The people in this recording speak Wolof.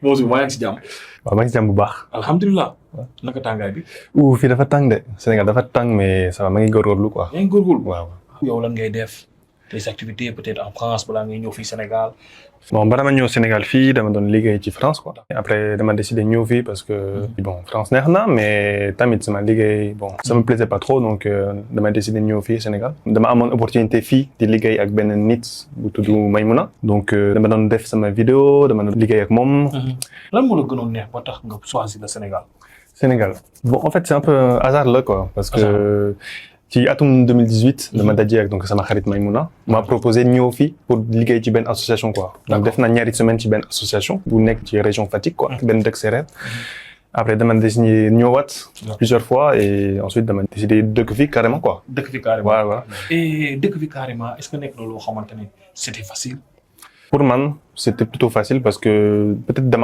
bonjour maa ngi si jàmm. waaw maa ngi si jàmm bu baax. alhamdulilah. naka tàngaay bi. fii dafa tàng de Sénégal dafa tàng mais ça va maa ngi góorgóorlu quoi. yaa ngi góorgóorlu. waaw. yow lan ngay def tes activités peut-être en France balaa ngay ñëw fii Sénégal. bon ba dama ñëw Sénégal fii dama doon liggéey ci France quoi. après dama décidé ñëw fii parce que bon France neex na mais tamit sama liggéey bon ça me plaisait pas trop donc dama décidé ñëw fii Sénégal. dama amoon opportunité fii di liggéey ak benn nit bu tudd Maymuna donc dama doon def sama vidéo dama doon liggéey ak moom. lan moo la gënoon neex ba tax nga choisir le Sénégal. Sénégal bon en fait c'est un peu hasard là quoi parce que ci atum 2018 dama daje ak donc sama xarit Maymuna m'a proposé ñëw fii pour liggéey ci benn association quoi donc def na ñaari semaine ci benn association bu nekk ci région Fatick quoi benn dëkk séeréer après dama décidé ñëwaat plusieurs fois et ensuite dama décidé dëkk fii carrément quoi. dëkk fi carrément waaw waaw. et dëkk fi carrément est-ce que nekk na loo xamante ne c'était facile. pour man c'était plutôt facile parce que peut-être dama